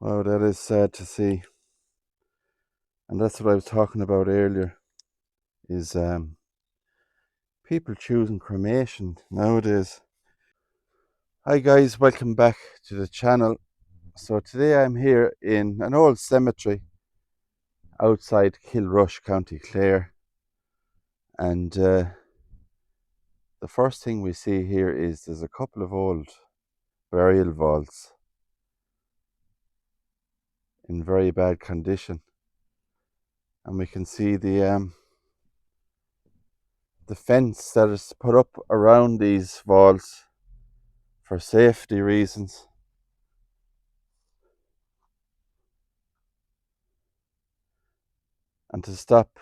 Wow, that is sad to see. And that's what I was talking about earlier, is people choosing cremation nowadays. Hi guys, welcome back to the channel. So today I'm here in an old cemetery outside Kilrush, County Clare. And the first thing we see here is there's a couple of old burial vaults in very bad condition. And we can see the fence that is put up around these vaults for safety reasons. And to stop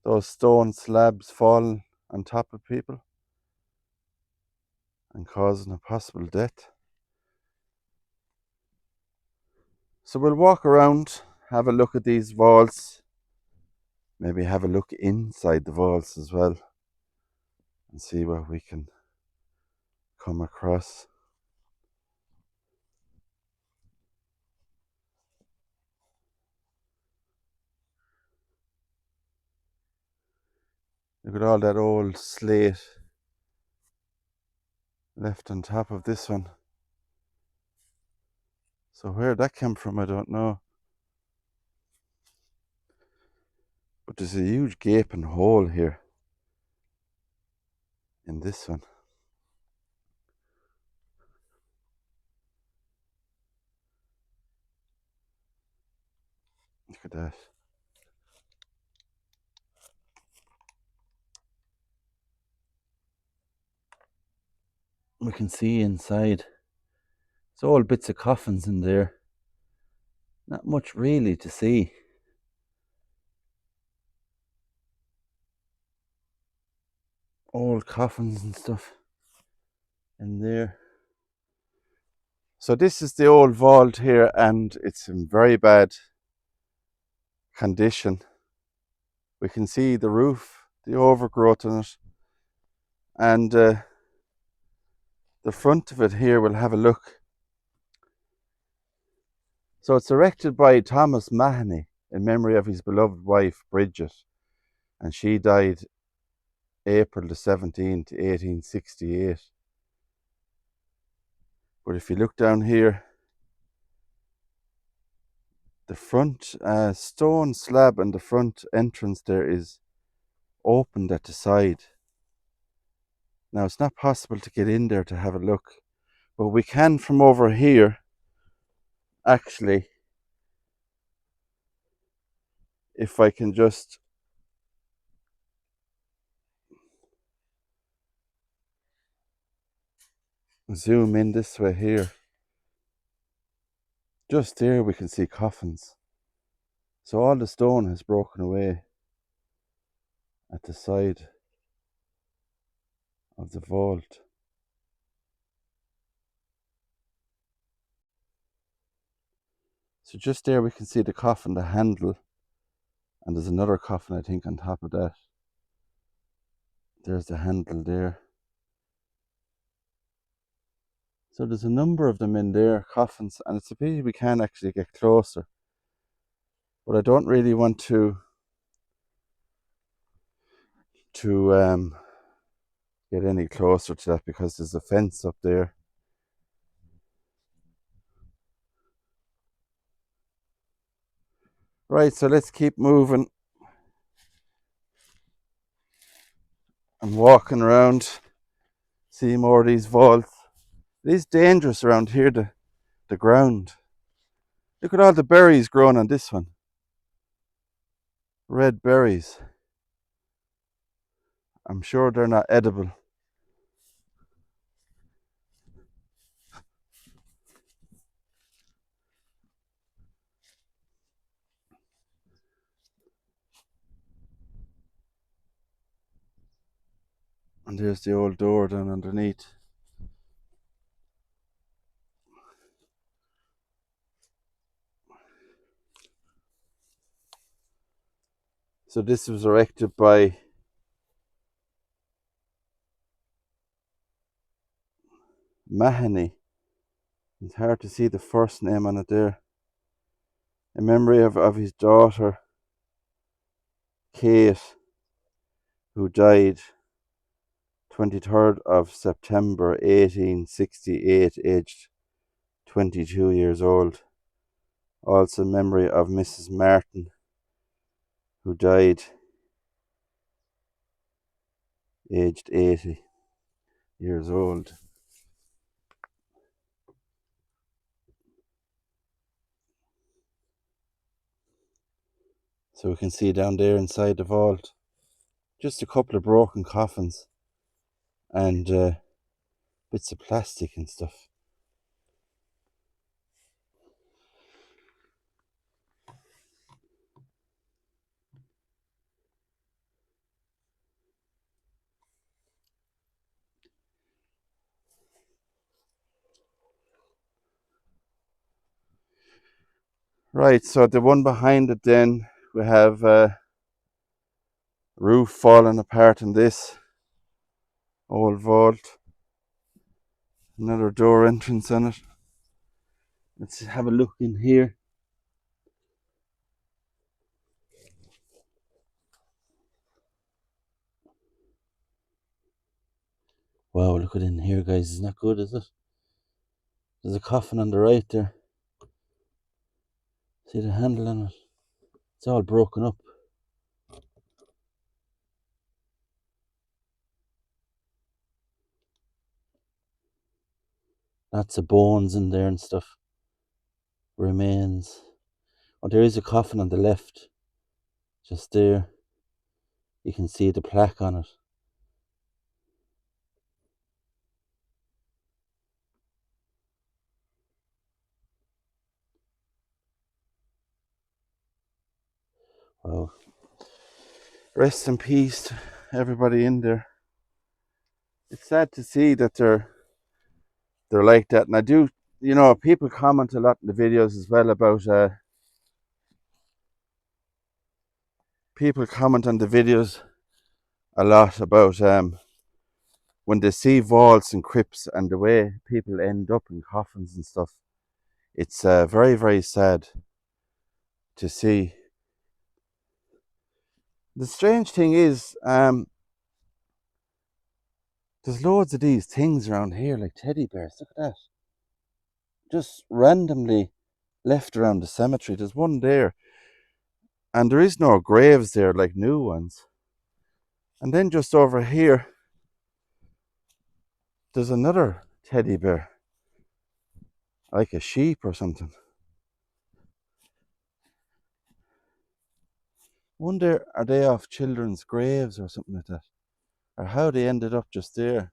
those stone slabs falling on top of people and causing a possible death. So we'll walk around, have a look at these vaults, maybe have a look inside the vaults as well, and see what we can come across. Look at all that old slate left on top of this one. So where that came from, I don't know. But there's a huge gaping hole here in this one. Look at that. We can see inside. It's all bits of coffins in there. Not much really to see. Old coffins and stuff in there. So this is the old vault here, and it's in very bad condition. We can see the roof, the overgrowth on it, and the front of it here, we'll have a look. So it's erected by Thomas Mahoney in memory of his beloved wife Bridget, and she died April the 17th, 1868. But if you look down here, the front stone slab and the front entrance there is opened at the side. Now it's not possible to get in there to have a look, but we can from over here actually, if I can just zoom in this way here. Just there we can see coffins. So all the stone has broken away at the side of the vault. So just there we can see the coffin, the handle, and there's another coffin I think on top of that. There's the handle there. So there's a number of them in there, coffins, and it's a pity we can't actually get closer. But I don't really want to get any closer to that because there's a fence up there. Right, so let's keep moving and walking around, see more of these vaults. It is dangerous around here, the ground. Look at all the berries growing on this one. Red berries. I'm sure they're not edible. And there's the old door down underneath. So this was erected by Mahoney It's hard to see the first name on it there. In memory of his daughter, Kate, who died 23rd of September 1868, aged 22 years old. Also in memory of Mrs. Martin, who died aged 80 years old. So we can see down there inside the vault just a couple of broken coffins and bits of plastic and stuff. Right, so the one behind it then, we have roof falling apart in this old vault. Another door entrance on it. Let's have a look in here. Wow, look at in here, guys. Isn't that good, is it? There's a coffin on the right there. See the handle on it? It's all broken up. Lots of bones in there and stuff. Remains. Oh, there is a coffin on the left. Just there. You can see the plaque on it. Wow. Rest in peace to everybody in there. It's sad to see that they're like that. And I do, people comment a lot in the videos as well about people comment on the videos a lot about when they see vaults and crypts and the way people end up in coffins and stuff. It's very, very sad to see. The strange thing is, there's loads of these things around here, like teddy bears. Look at that. Just randomly left around the cemetery. There's one there. And there is no graves there, like new ones. And then just over here, there's another teddy bear. Like a sheep or something. Wonder, are they off children's graves or something like that? Or how they ended up just there.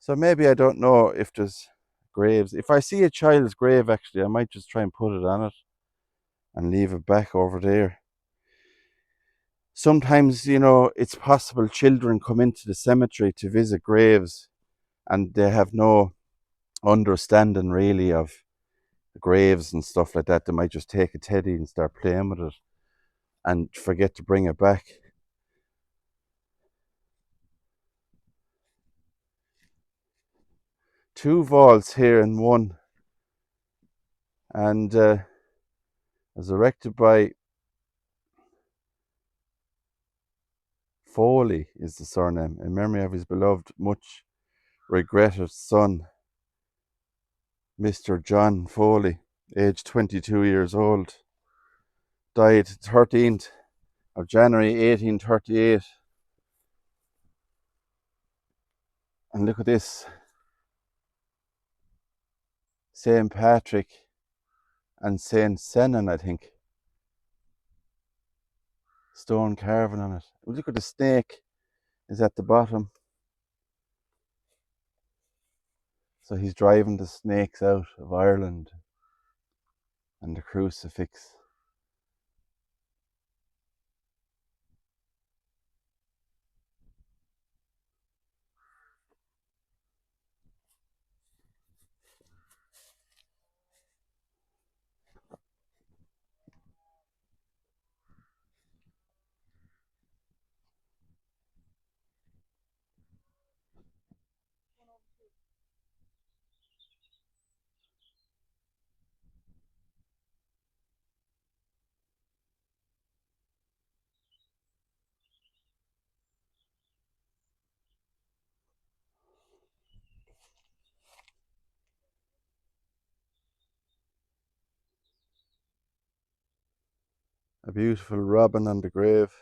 So maybe I don't know if there's graves. If I see a child's grave, actually, I might just try and put it on it and leave it back over there. Sometimes, it's possible children come into the cemetery to visit graves and they have no understanding really of the graves and stuff like that. They might just take a teddy and start playing with it and forget to bring it back. Two vaults here in one, and was erected by Foley is the surname, in memory of his beloved, much regretted son, Mr. John Foley, aged 22 years old. Died 13th of January 1838. And look at this. St. Patrick and St. Senan, I think. Stone carving on it. Look at the snake is at the bottom. So he's driving the snakes out of Ireland. And the crucifix. A beautiful robin on the grave.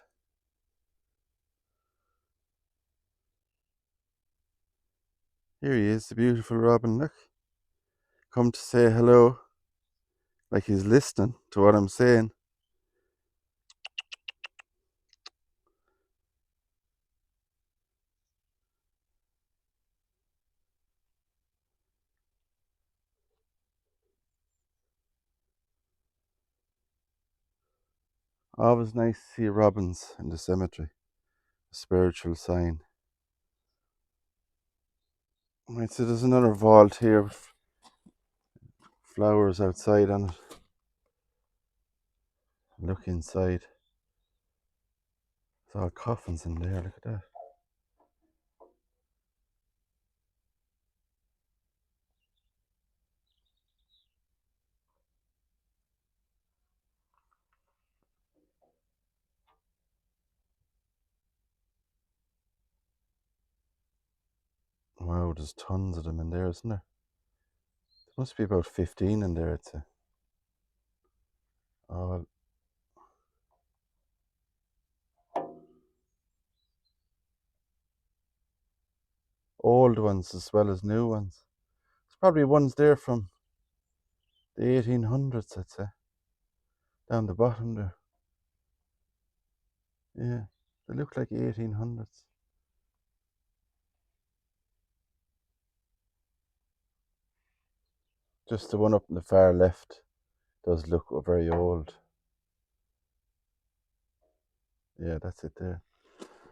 Here he is, the beautiful robin, look. Come to say hello. Like he's listening to what I'm saying. Always nice to see robins in the cemetery. A spiritual sign. Right, so there's another vault here with flowers outside on it. Look inside. There's all coffins in there, look at that. Wow, there's tons of them in there, isn't there? There must be about 15 in there, I'd say. All old ones as well as new ones. There's probably ones there from the 1800s, I'd say. Down the bottom there. Yeah, they look like 1800s. Just the one up in the far left does look very old. Yeah, that's it there.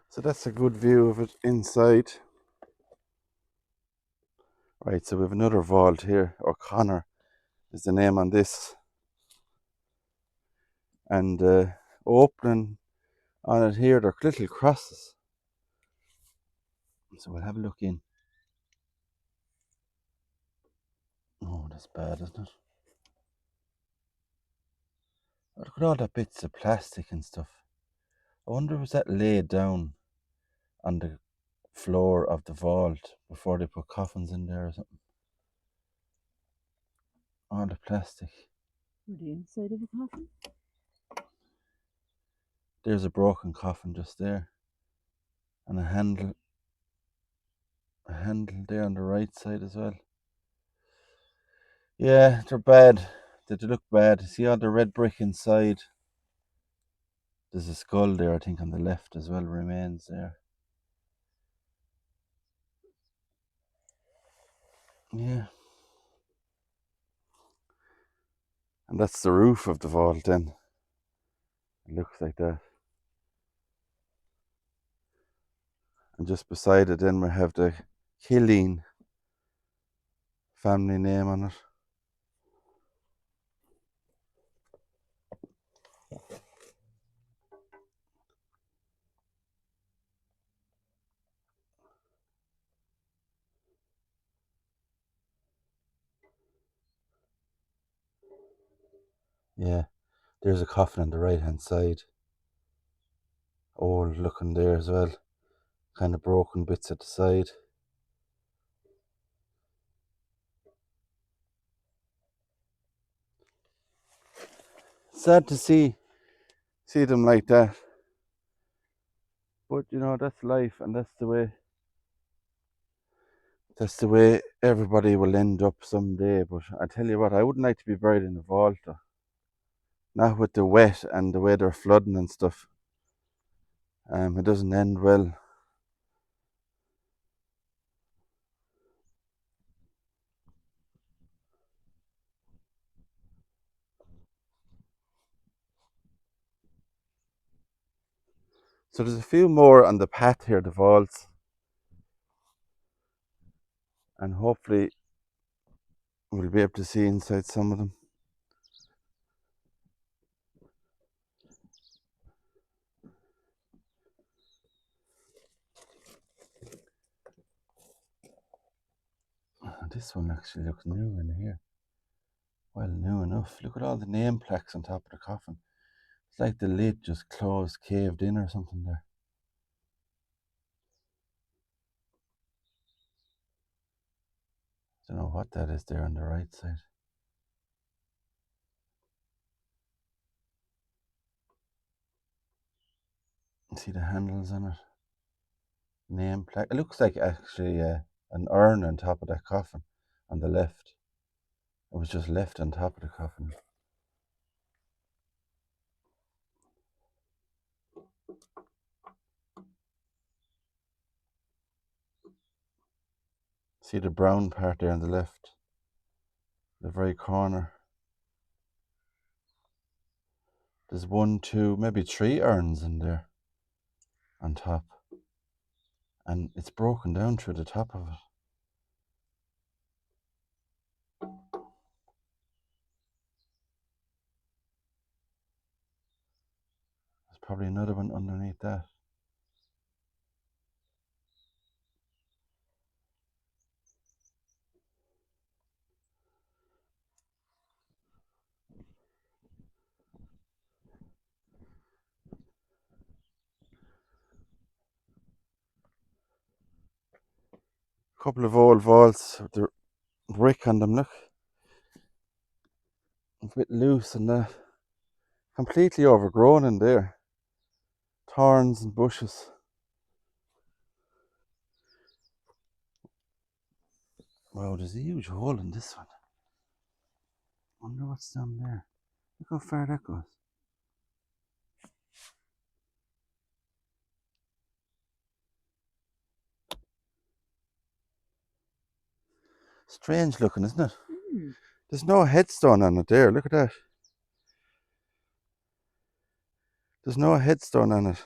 So that's a good view of it inside. Right, so we have another vault here. O'Connor is the name on this. And opening on it here, they're little crosses. So we'll have a look in. Oh, that's bad, isn't it? Look at all the bits of plastic and stuff. I wonder was that laid down on the floor of the vault before they put coffins in there or something. All the plastic. Or the inside of a coffin? There's a broken coffin just there. And a handle there on the right side as well. Yeah, they're bad. They look bad. See all the red brick inside. There's a skull there, I think, on the left as well, remains there. Yeah. And that's the roof of the vault then. It looks like that. And just beside it then we have the Killeen family name on it. Yeah, there's a coffin on the right hand side. Old looking there as well. Kind of broken bits at the side. Sad to see them like that. But you know, that's life and that's the way everybody will end up someday. But I tell you what, I wouldn't like to be buried in a vault though. Not with the wet and the way they're flooding and stuff. It doesn't end well. So there's a few more on the path here, the vaults. And hopefully we'll be able to see inside some of them. This one actually looks new in here. Well, new enough. Look at all the name plaques on top of the coffin. It's like the lid just closed, caved in or something there. Don't know what that is there on the right side. See the handles on it. Name plaque. It looks like actually an urn on top of that coffin on the left. It was just left on top of the coffin. See the brown part there on the left, the very corner. There's 1, 2, maybe 3 urns in there on top, and it's broken down through the top of it. There's probably another one underneath that. A couple of old vaults with the brick on them, look. A bit loose and that. Completely overgrown in there. Thorns and bushes. Wow, there's a huge hole in this one. Wonder what's down there. Look how far that goes. Strange looking, isn't it? Mm. There's no headstone on it there. Look at that. There's no headstone on it.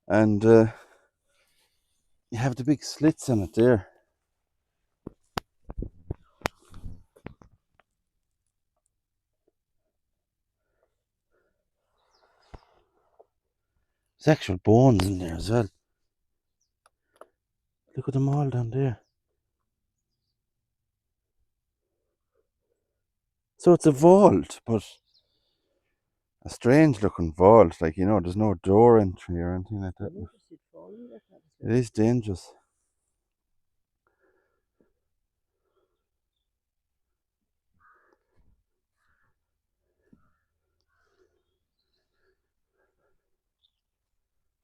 And you have the big slits on it there. There's actual bones in there as well. Look at them all down there. So it's a vault, but a strange looking vault. Like, you know, there's no door entry or anything like that. It is dangerous.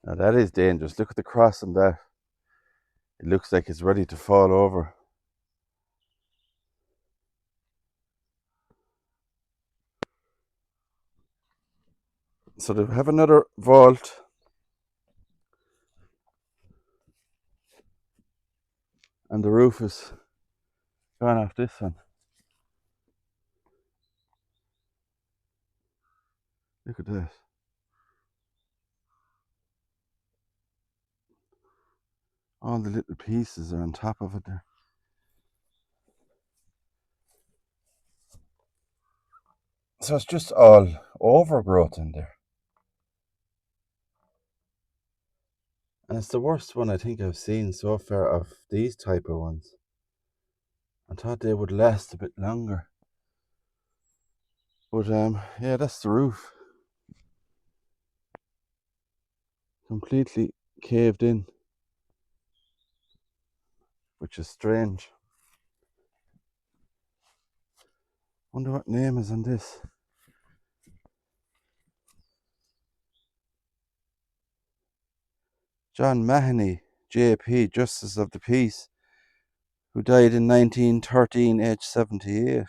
Now that is dangerous. Look at the cross on that. It looks like it's ready to fall over. So they have another vault. And the roof is gone off this one. Look at that. All the little pieces are on top of it there. So it's just all overgrowth in there. And it's the worst one I think I've seen so far of these type of ones. I thought they would last a bit longer. But yeah, that's the roof. Completely caved in. Which is strange. Wonder what name is on this. John Mahoney, JP, Justice of the Peace, who died in 1913, aged 78.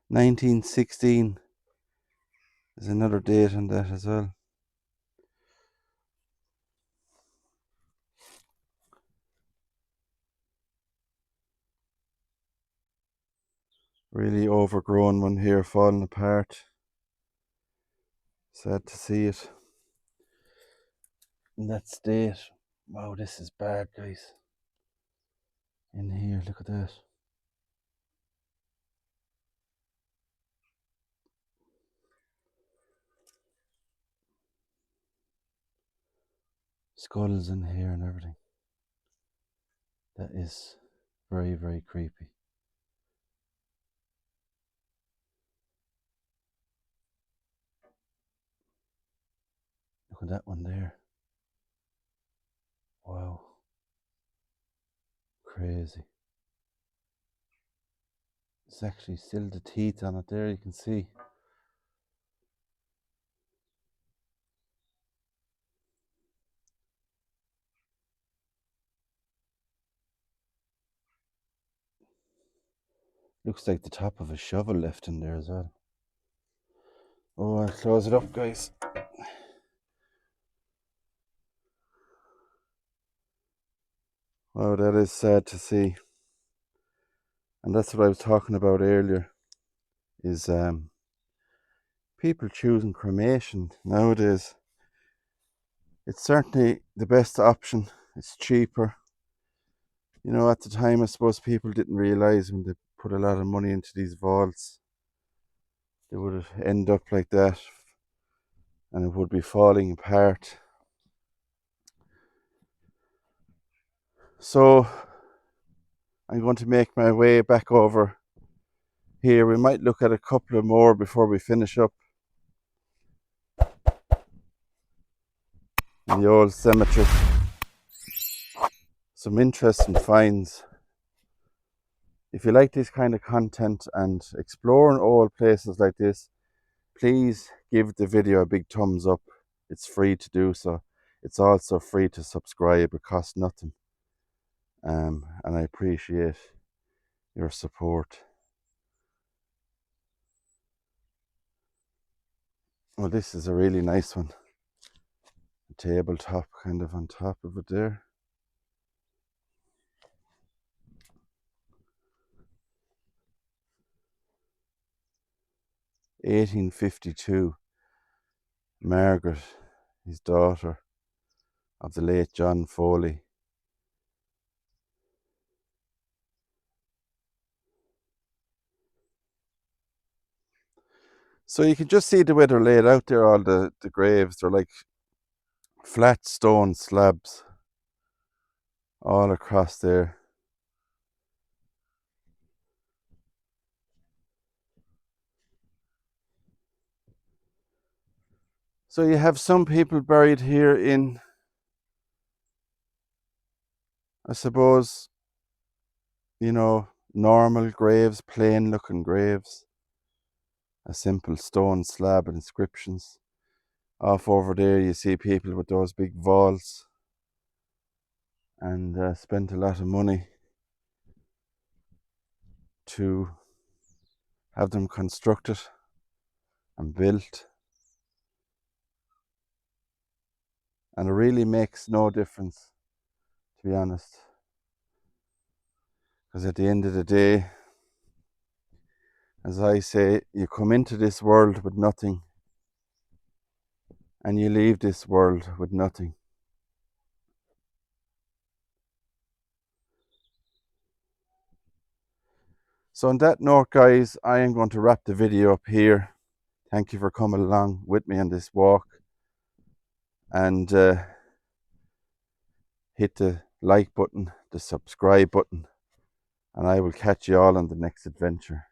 1916 is another date on that as well. Really overgrown one here, falling apart. Sad to see it in that state. Wow, this is bad, guys. In here, look at that. Skulls in here and everything. That is very, very creepy. Look at that one there. Wow. Crazy. It's actually still the teeth on it there, you can see. Looks like the top of a shovel left in there as well. Oh, I'll close it up, guys. Wow, that is sad to see. And that's what I was talking about earlier, is people choosing cremation nowadays. It's certainly the best option. It's cheaper. You know, at the time, I suppose people didn't realise when they put a lot of money into these vaults, they would end up like that and it would be falling apart. So I'm going to make my way back over here. We might look at a couple of more before we finish up in the old cemetery. Some interesting finds. If you like this kind of content and exploring old places like this, please give the video a big thumbs up. It's free to do so. It's also free to subscribe. It costs nothing. And I appreciate your support. Well, this is a really nice one. A tabletop kind of on top of it there. (1852). Margaret, his daughter of the late John Foley. So you can just see the way they're laid out there, all the graves. They're like flat stone slabs all across there. So you have some people buried here in, I suppose, you know, normal graves, plain looking graves. A simple stone slab and inscriptions. Off over there you see people with those big vaults and spent a lot of money to have them constructed and built. And it really makes no difference, to be honest. Because at the end of the day, as I say, you come into this world with nothing and you leave this world with nothing. So on that note, guys, I am going to wrap the video up here. Thank you for coming along with me on this walk. And hit the like button, the subscribe button, and I will catch you all on the next adventure.